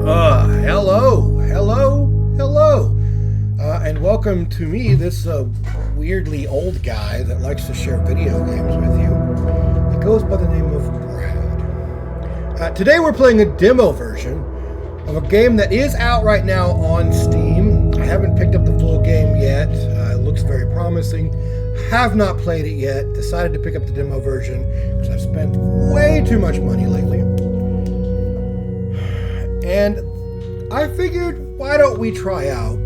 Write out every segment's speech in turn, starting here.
Hello, and welcome to me, this weirdly old guy that likes to share video games with you. It goes by the name of Brad. Today we're playing a demo version of a game that is out right now on Steam. I haven't picked up the full game yet. It looks very promising. Have not played it yet. Decided to pick up the demo version because I've spent way too much money lately. And I figured, why don't we try out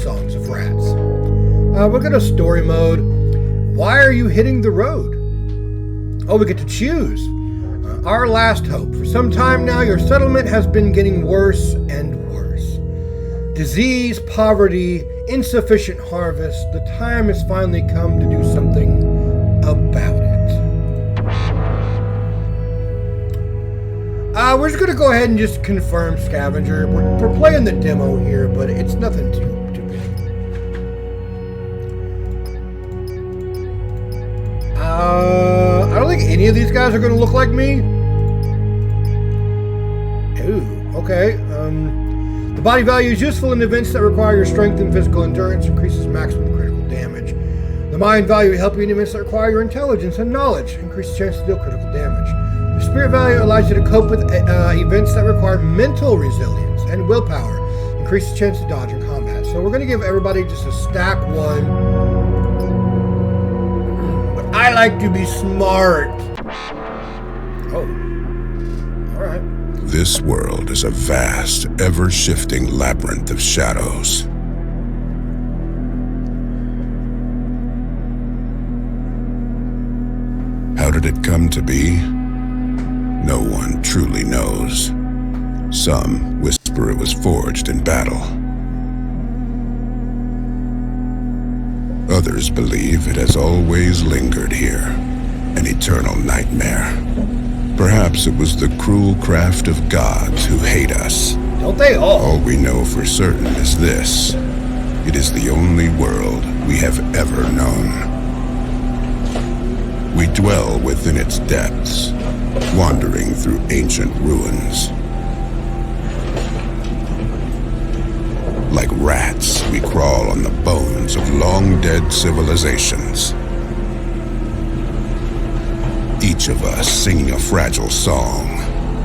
Songs of Rats? We'll go to story mode. Why are you hitting the road? Oh, we get to choose. Our last hope. For some time now, your settlement has been getting worse and worse. Disease, poverty, insufficient harvest. The time has finally come to do something about it. We're just going to go ahead and just confirm Scavenger. We're playing the demo here, but it's nothing too big. I don't think any of these guys are going to look like me. Ooh, okay. The body value is useful in events that require your strength and physical endurance, increases maximum critical damage. The mind value will help you in events that require your intelligence and knowledge, increases chance to deal critical damage. The spirit value allows you to cope with events that require mental resilience and willpower, increases chance to dodge in combat. So we're going to give everybody just a stack one. But I like to be smart. Oh, all right. This world is a vast, ever-shifting labyrinth of shadows. How did it come to be? No one truly knows. Some whisper it was forged in battle. Others believe it has always lingered here, an eternal nightmare. Perhaps it was the cruel craft of gods who hate us. Don't they all? All we know for certain is this. It is the only world we have ever known. We dwell within its depths, wandering through ancient ruins. Like rats, we crawl on the bones of long-dead civilizations. Each of us singing a fragile song,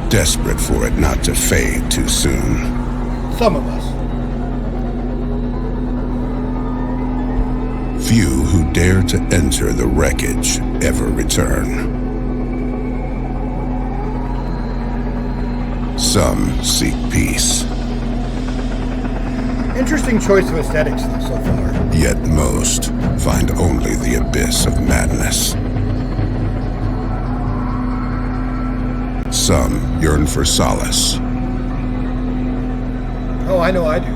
desperate for it not to fade too soon. Some of us. Few who dare to enter the wreckage ever return. Some seek peace. Interesting choice of aesthetics so far. Yet most find only the abyss of madness. Some yearn for solace. Oh, I know I do.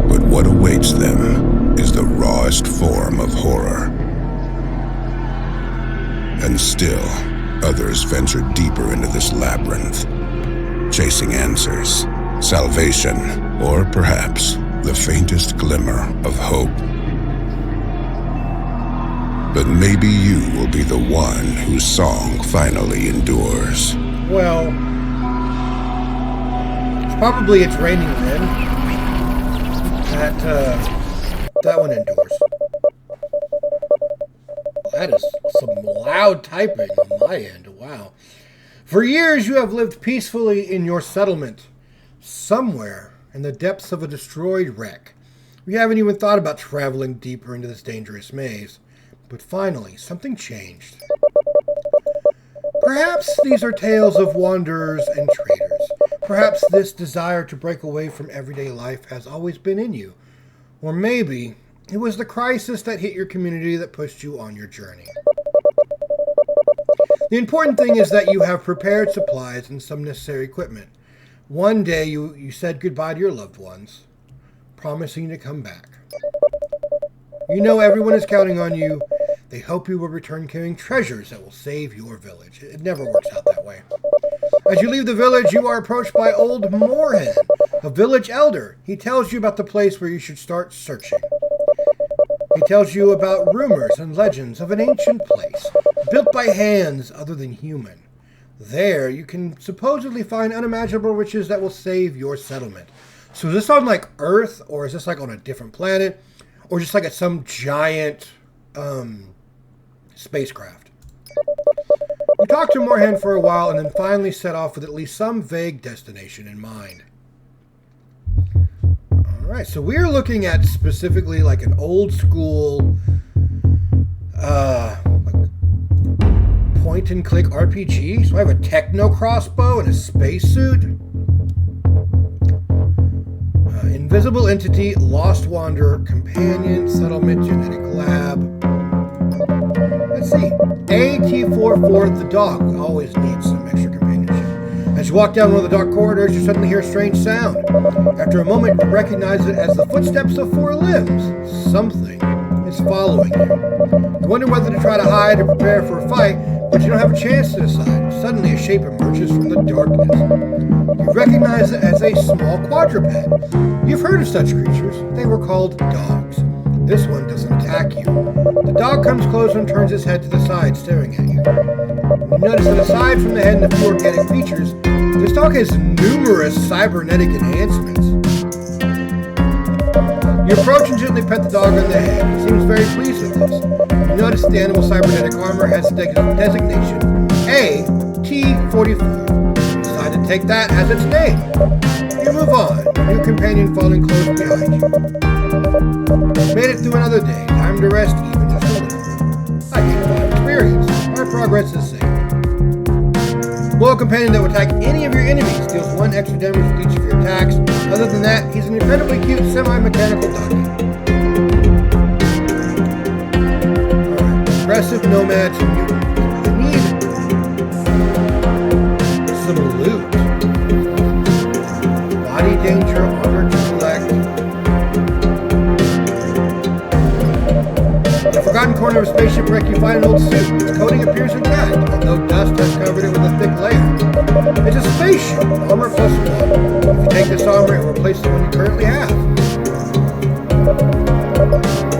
But what awaits them is the rawest form of horror. And still, others venture deeper into this labyrinth, chasing answers, salvation, or perhaps the faintest glimmer of hope. But maybe you will be the one whose song finally endures. Well, it's raining then. That one endures. That is some loud typing on my end. Wow. For years you have lived peacefully in your settlement, somewhere in the depths of a destroyed wreck. You haven't even thought about traveling deeper into this dangerous maze. But finally, something changed. Perhaps these are tales of wanderers and traders. Perhaps this desire to break away from everyday life has always been in you. Or maybe it was the crisis that hit your community that pushed you on your journey. The important thing is that you have prepared supplies and some necessary equipment. One day you said goodbye to your loved ones, promising to come back. You know everyone is counting on you. They hope you will return carrying treasures that will save your village. It never works out that way. As you leave the village, you are approached by Old Moorhen, a village elder. He tells you about the place where you should start searching. He tells you about rumors and legends of an ancient place, built by hands other than human. there you can supposedly find unimaginable riches that will save your settlement. So is this on like Earth, or is this like on a different planet, or just like at some giant spacecraft? We talked to Morhen for a while and then finally set off with at least some vague destination in mind. Alright, so we're looking at specifically like an old school like point and click RPG. So I have a techno crossbow and a spacesuit. Invisible entity, lost wanderer, companion, settlement, genetic lab. Let's see. AT44, the dog. We always need some extra companionship. As you walk down one of the dark corridors, you suddenly hear a strange sound. After a moment, you recognize it as the footsteps of four limbs. Something is following you. You wonder whether to try to hide or prepare for a fight, but you don't have a chance to decide. Suddenly, a shape emerges from the darkness. You recognize it as a small quadruped. You've heard of such creatures. They were called dogs. This one doesn't attack you. The dog comes closer and turns its head to the side, staring at you. You notice that aside from the head and the few organic features, this dog has numerous cybernetic enhancements. You approach and gently pet the dog on the head. He seems very pleased with this. You notice the animal's cybernetic armor has the designation AT44. You decide to take that as its name. You move on, your new companion following close behind you. You made it through another day. Time to rest even just a little. I gained 5 experience. Our progress is safe. Loyal companion that will attack any of your enemies deals 1 extra damage with each of your attacks. Other than that, he's an incredibly cute semi-mechanical doggy. Alright, aggressive nomads and mutants. We need some loot. Body danger, armor to collect. In the forgotten corner of a spaceship wreck, you find an old suit. Its coating appears intact, although dust has covered it with a thick layer. It's a spaceship, armor plus 1. If you take this armor, it will replace the one you currently have.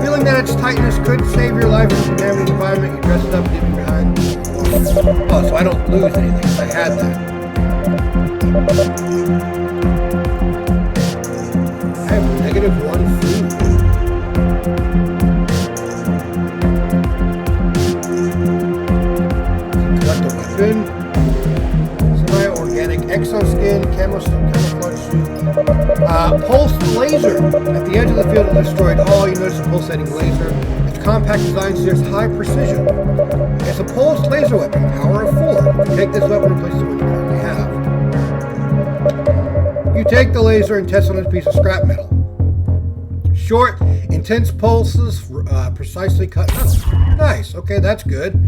Feeling that its tightness could save your life from contaminated environment, you dress it up and leave it behind. Oh, so I don't lose anything, because I had that. I have -1 food. Collect a weapon. Semi-organic exoskin, camostone camouflage suit. Pulsed laser. At the edge of the field of the destroyed hull, you notice a pulsating laser. Its compact design suggests high precision. It's a pulsed laser weapon, power of 4. You take this weapon and replace the one you currently have. You take the laser and test on a piece of scrap metal. Short, intense pulses, precisely cut metal. Nice. Okay, that's good.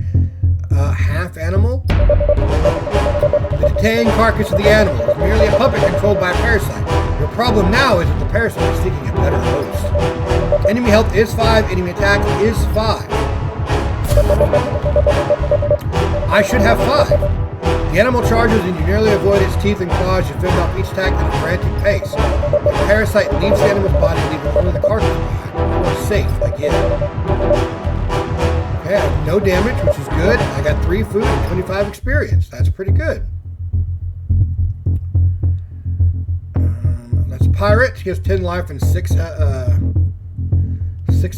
Half animal. The decaying carcass of the animal is merely a puppet controlled by a parasite. Your problem now is that the parasite is seeking a better host. Enemy health is 5, enemy attack is 5. I should have 5. The animal charges and you nearly avoid its teeth and claws. You fend off each attack at a frantic pace. The parasite leaves the animal's body, leaving only the carcass behind. You are safe again. Okay, I have no damage, which is good. I got 3 food and 25 experience. That's pretty good. That's pirate. He has 10 life and 6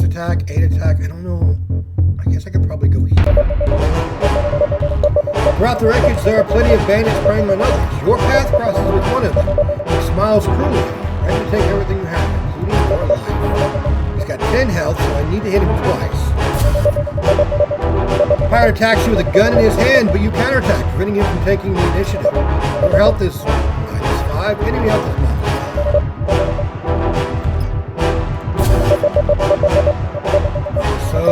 attack, 8 attack. I don't know. I guess I could probably go here. Throughout the wreckage, there are plenty of bandits preying on others. Your path crosses with one of them. He smiles cruelly at you, ready to take everything you have, including your life. He's got 10 health, so I need to hit him twice. The pirate attacks you with a gun in his hand, but you counterattack, preventing him from taking the initiative. Your health is -5, enemy health is -5. So,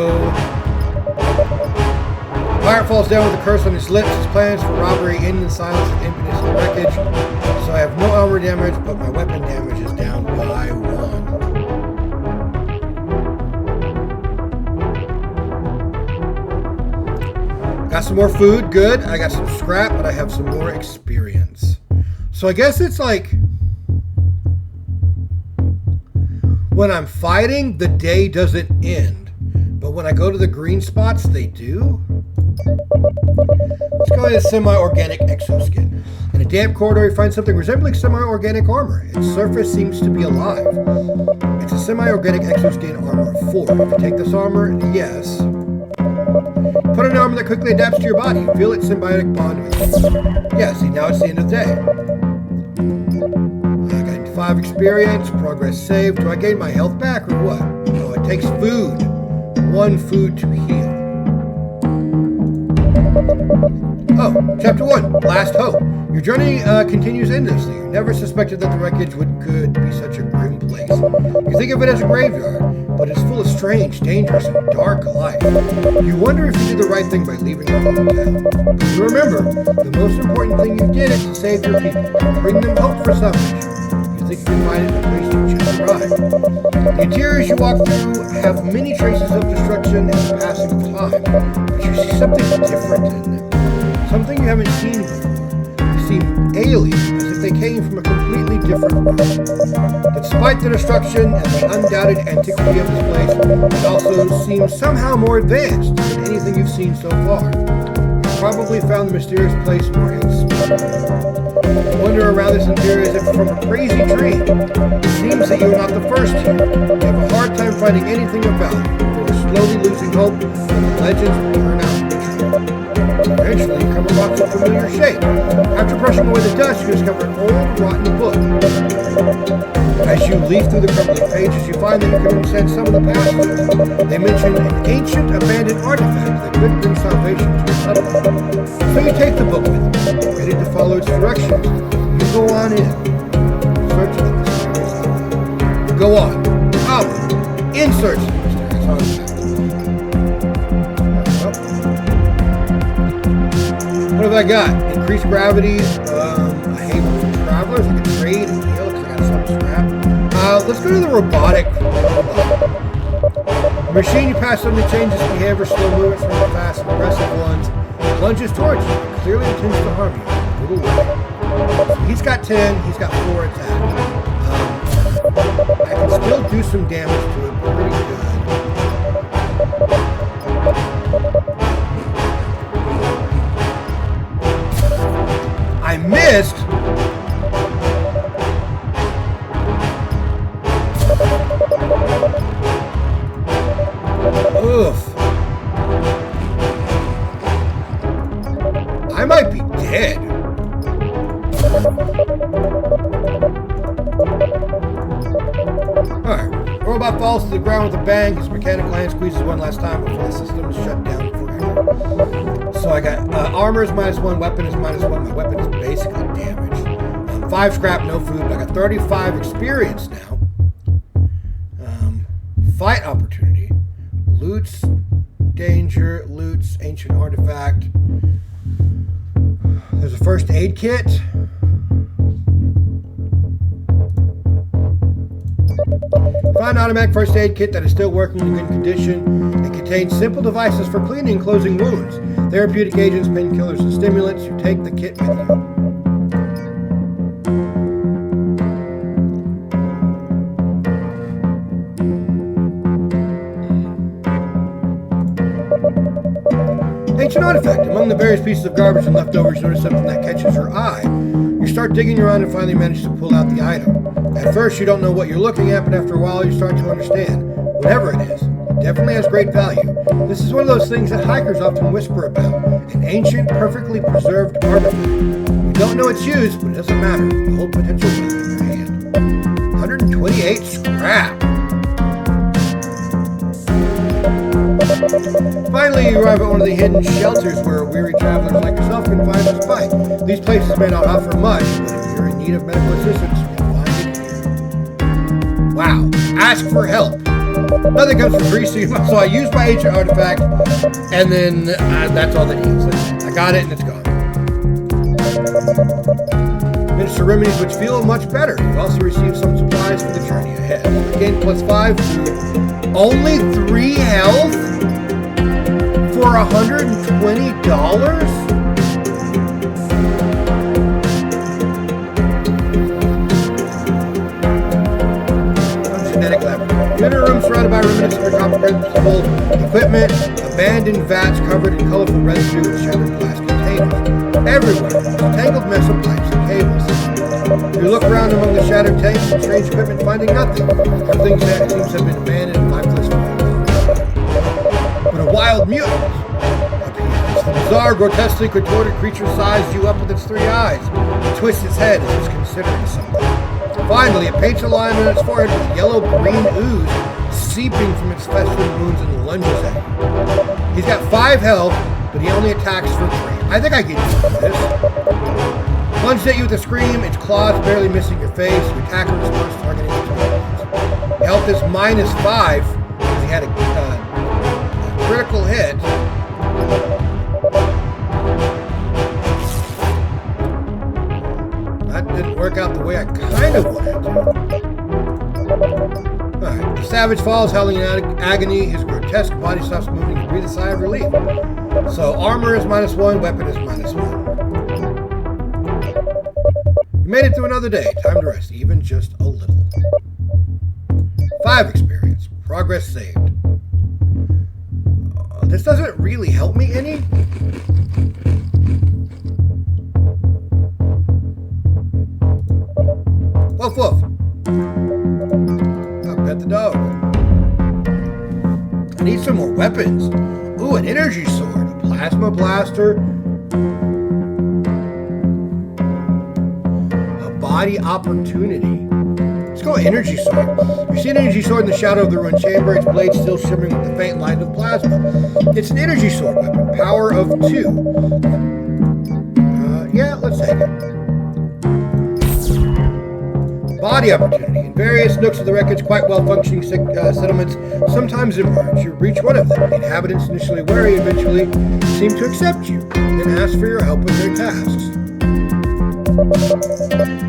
the pirate falls down with a curse on his lips. His plans for robbery end in silence and emptiness in the wreckage. So I have no armor damage, but my weapon damage is down by 1. Got some more food, good. I got some scrap, but I have some more experience. So I guess it's like, when I'm fighting, the day doesn't end. But when I go to the green spots, they do? Let's go with a semi-organic exoskin. In a damp corridor, you find something resembling semi-organic armor. Its surface seems to be alive. It's a semi-organic exoskin armor of 4. If you take this armor, yes. Put on an armor that quickly adapts to your body. You feel its symbiotic bond with you. Yeah, see, now it's the end of the day. I got 5 experience, progress saved. Do I gain my health back or what? No, it takes food. 1 food to heal. Oh, Chapter 1, Last Hope. Your journey continues endlessly. You never suspected that the wreckage could be such a grim place. You think of it as a graveyard, but it's full of strange, dangerous, and dark life. You wonder if you did the right thing by leaving your hometown. But you remember, the most important thing you did is to save your people, bring them hope for salvation. You think you can find it in a place you just arrived. The interiors you walk through have many traces of destruction and the passing of time, but you see something different in them. Something you haven't seen before. They seem alien, as if they came from a completely different world. Despite the destruction and the undoubted antiquity of this place, it also seems somehow more advanced than anything you've seen so far. You've probably found the mysterious place more inspiring. You wander around this interior as if from a crazy dream. It seems that you are not the first here. You have a hard time finding anything of value. You are slowly losing hope, and the legends will turn out to be true. Eventually, you come across a familiar shape. After brushing away the dust, you discover an old, rotten book. As you leaf through the crumbling pages, you find that you can sense some of the passages. They mention an ancient, abandoned artifact that could bring salvation to a settlement. So you take the book with you, ready to follow its directions. You go on in, search of the mysterious artifact. Go on, out, in search of the mysterious artifact. What have I got? Increased gravity, a haven for travelers. I can trade and heal because I got some scrap. Let's go to the robotic robot. The machine you pass on changes behavior, slow movements from the fast and aggressive ones, lunges towards you, clearly intends to harm you. Little way. So he's got 10, he's got 4 attack. I can still do some damage to it pretty good. I missed. Oof. I might be dead. Alright. Robot falls to the ground with a bang. His mechanical hand squeezes one last time before the system is shut down forever. So I got armor is -1, weapon is -1. My weapon is basically damaged. 5 scrap, no food, but I got 35 experience now. Fight opportunity. Loots, danger, loots, ancient artifact. There's a first aid kit. Find an automatic first aid kit that is still working in good condition. It contains simple devices for cleaning and closing wounds, therapeutic agents, painkillers, and stimulants. You take the kit with you. Ancient artifact. Among the various pieces of garbage and leftovers, you notice something that catches your eye. You start digging around and finally manage to pull out the item. At first, you don't know what you're looking at, but after a while, you start to understand. Whatever it is, it definitely has great value. This is one of those things that hikers often whisper about. An ancient, perfectly preserved artifact. You don't know its use, but it doesn't matter. The whole potential is in your hand. 128 scrap. Finally, you arrive at one of the hidden shelters where weary travelers like yourself can find respite. These places may not offer much, but if you're in need of medical assistance, you can find it here. Wow. Ask for help. Nothing comes for free, so I used my ancient artifact, and then that's all that he used. I got it, and it's gone. Minister remedies which feel much better. You also receive some supplies for the journey ahead. Again, +5 to only 3 health for $120? Genetic laboratory. Dinner room surrounded by remnants of incomprehensible equipment, abandoned vats covered in colorful residue and shattered glass containers. Everywhere, a tangled mess of pipes and cables. You look around among the shattered tanks and strange equipment, finding nothing. Everything seems to have been abandoned and lifeless for a long time. But a wild mutant appears. The bizarre, grotesquely contorted creature sizes you up with its 3 eyes. It twists its head as it's considering something. Finally, it paints a line on its forehead with yellow-green ooze seeping from its festering wounds and lunges at you. He's got 5 health, but he only attacks for 3. I think I can do this. Lunges at you with a scream, its claws barely missing your face. Your attacker responds targeting its targets. Health is -5 because he had a critical hit. That didn't work out the way I kind of wanted it to. Alright, the savage falls, howling in agony. His grotesque body stops moving and breathes a sigh of relief. So armor is -1, weapon is -1. You made it through another day. Time to rest, even just a little. 5 experience. Progress saved. This doesn't really help me any. Woof woof. I'll pet the dog. I need some more weapons. Ooh, an energy sword, a plasma blaster, a body opportunity. Let's go energy sword. You see an energy sword in the shadow of the ruined chamber, its blade still shimmering with the faint light of plasma. It's an energy sword weapon, power of 2. Yeah, let's take it. Body opportunity. In various nooks of the wreckage, quite well-functioning settlements sometimes emerge. You reach one of them. The inhabitants, initially wary, eventually seem to accept you and ask for your help with their tasks.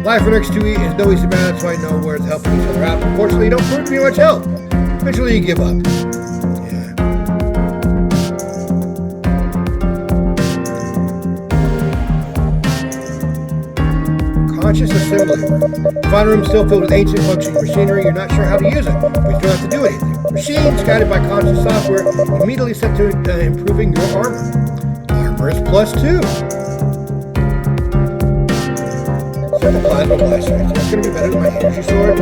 Life for the next 2 weeks is no easy matter, so I know where it's helping each other out. Unfortunately, you don't prove to me much help. Eventually, you give up. Conscious assembly room. Find a room still filled with ancient functioning machinery. You're not sure how to use it, but you don't have to do anything. Machines guided by conscious software immediately set to improving your armor. Armor is +2. So the plasma blaster. It's going to be better than my energy sword. At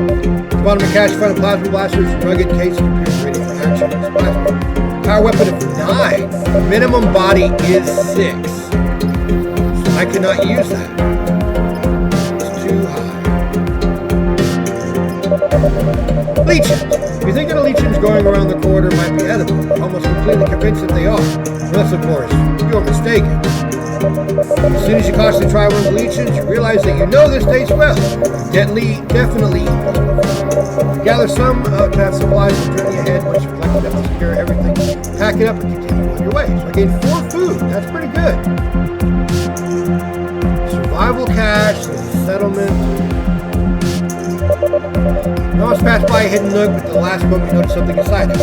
the bottom of the cache, find a plasma blaster's rugged case and appears ready for action. It's plasma. Power weapon of 9. Minimum body is 6. So I cannot use that. Leeches. You think that a leechins going around the corridor might be edible. You're almost completely convinced that they are. Unless, of course, you're mistaken. As soon as you cautiously try one of the leechins, you realize that you know this tastes well. Definitely eat. You gather some to have supplies and journey ahead. Once you've collected enough to secure everything, pack it up and continue on your way. So I gained 4 food. That's pretty good. Survival cache, settlement. You almost pass by a hidden nook, but at the last moment you notice something inside it.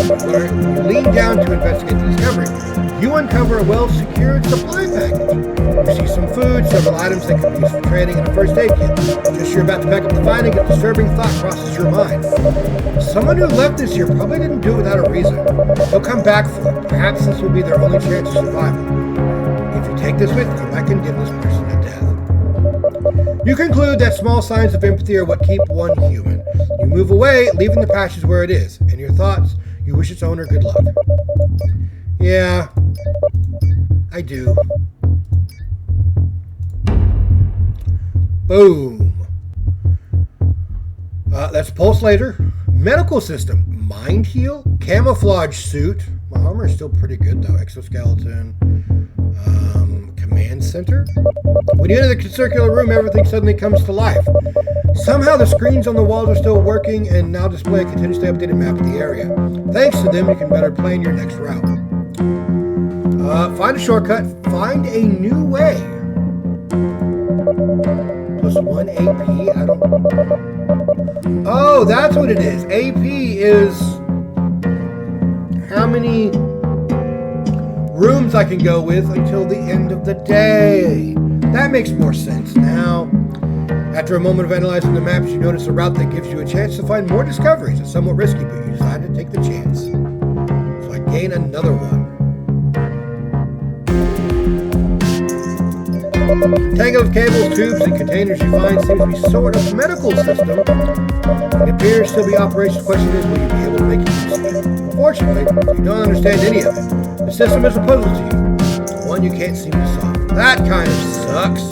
When you lean down to investigate the discovery, you uncover a well-secured supply package. You see some food, several items that can be used for trading, and a first aid kit. Just as you're about to pack up the finding, a disturbing thought crosses your mind. Someone who left this here probably didn't do it without a reason. They'll come back for it. Perhaps this will be their only chance of survival. If you take this with you, I can give this person a death. You conclude that small signs of empathy are what keep one human. You move away, leaving the patches where it is. In your thoughts, you wish its owner good luck. Yeah, I do. Boom. That's Pulse Laser. Medical system. Mind Heal. Camouflage suit. My armor is still pretty good though. Exoskeleton. Command center. When you enter the circular room, everything suddenly comes to life. Somehow the screens on the walls are still working and now display a continuously updated map of the area. Thanks to them, you can better plan your next route. Find a shortcut. Find a new way. +1 AP. I don't... Oh, that's what it is. AP is how many rooms I can go with until the end of the day. That makes more sense now. After a moment of analyzing the maps, you notice a route that gives you a chance to find more discoveries. It's somewhat risky, but you decide to take the chance. So I gain another one. Tangle of cables, tubes, and containers you find seems to be sort of a medical system. It appears to be operational. The question is, will you be able to make use of it? Unfortunately, you don't understand any of it. The system is a puzzle to you, one you can't seem to solve. That kind of sucks.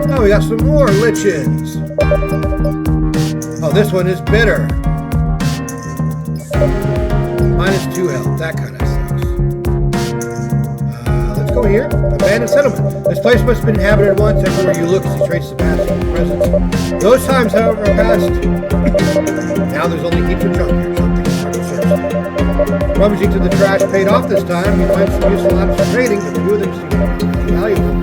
Oh, we got some more lichens. Oh, this one is bitter. -2 health. That kind of sucks. Let's go here. Abandoned settlement. This place must have been inhabited once. Everywhere you look, see traces of past presence. Those times, however, are past. Now there's only heaps of junk here. Something's hard to search. Rummaging through the trash paid off this time. You find some useful items for trading, but few of them seem to be valuable.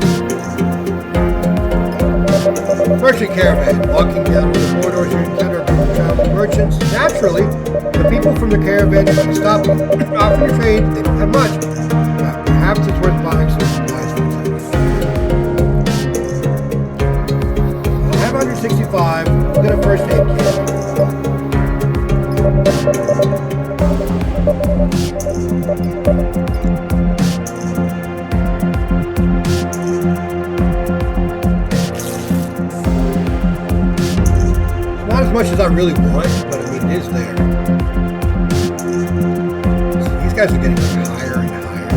Merchant caravan. Walking down the corridors, you encounter a group of traveling merchants. Naturally, the people from the caravan are going to stop you. Offer your trade. They don't have much. Perhaps it's worth buying some supplies from them. 565. We'll get a first aid kit. Not as much as I really want, but I mean, it is there. So these guys are getting higher and higher.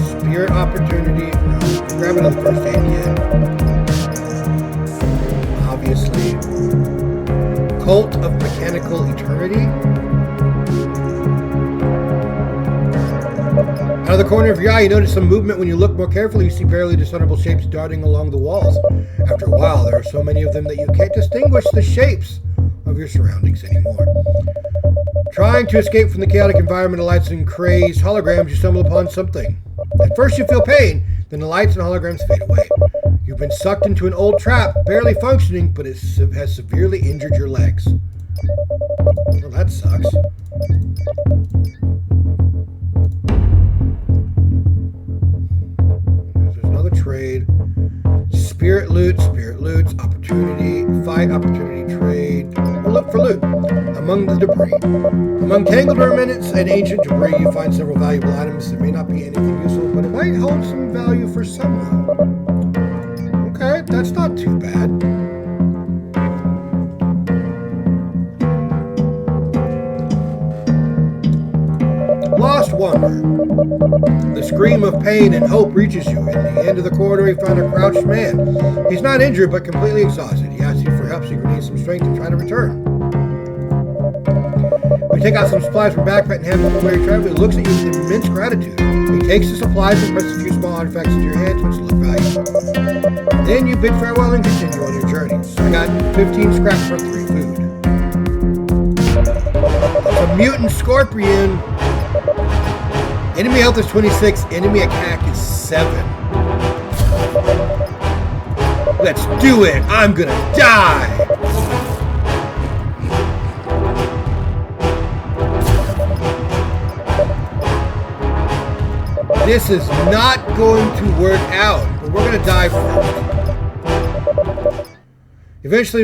Spirit opportunity. No, grab another first aid kit. Obviously. Cult of Mechanical Eternity. Out of the corner of your eye, you notice some movement. When you look more carefully, you see barely discernible shapes darting along the walls. After a while, there are so many of them that you can't distinguish the shapes of your surroundings anymore. Trying to escape from the chaotic environment of lights and crazed holograms, you stumble upon something. At first you feel pain, then the lights and holograms fade away. You've been sucked into an old trap, barely functioning, but it has severely injured your legs. Well, that sucks. There's another trade. Spirit loots, opportunity, fight, opportunity, trade. We'll look for loot. Among the debris. Among tangled remnants and ancient debris, you find several valuable items. There may not be anything useful, but it might hold some value for someone. Okay, that's not too bad. Lost Wanderer. The scream of pain and hope reaches you. In the end of the corridor, you find a crouched man. He's not injured, but completely exhausted. He asks you for help so you can gain some strength and try to return. You take out some supplies from backpack and hand them to where you're traveling. He looks at you with immense gratitude. He takes the supplies and puts a few small artifacts into your hands, which look valuable. Then you bid farewell and continue on your journey. So I got 15 scraps for 3 food. It's a mutant scorpion. Enemy health is 26. Enemy attack is 7. Let's do it. I'm gonna die. This is not going to work out, but we're going to die first. Eventually,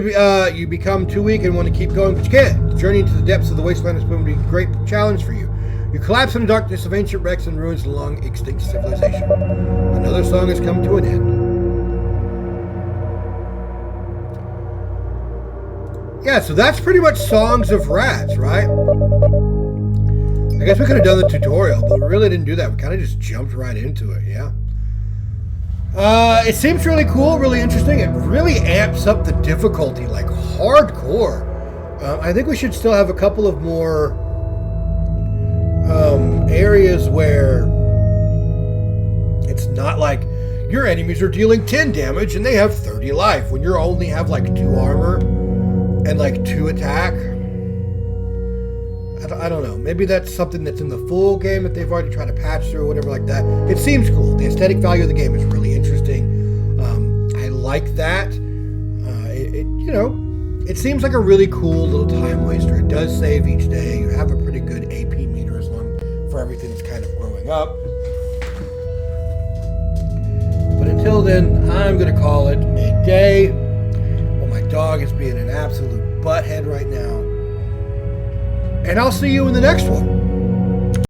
you become too weak and want to keep going, but you can't. The journey into the depths of the wasteland is going to be a great challenge for you. You collapse in the darkness of ancient wrecks and ruins of long extinct civilization. Another song has come to an end. Yeah, so that's pretty much Songs of Rats, right? I guess we could have done the tutorial, but we really didn't do that. We kind of just jumped right into it, yeah. It seems really cool, really interesting. It really amps up the difficulty, like hardcore. I think we should still have a couple of more areas where it's not like your enemies are dealing 10 damage and they have 30 life when you only have like 2 armor and like 2 attack. I don't know. Maybe that's something that's in the full game that they've already tried to patch through or whatever like that. It seems cool. The aesthetic value of the game is really interesting. I like that. It seems like a really cool little time waster. It does save each day. You have a pretty good AP meter as long for everything that's kind of growing up. Till then, I'm going to call it a day. Well, my dog is being an absolute butthead right now. And I'll see you in the next one.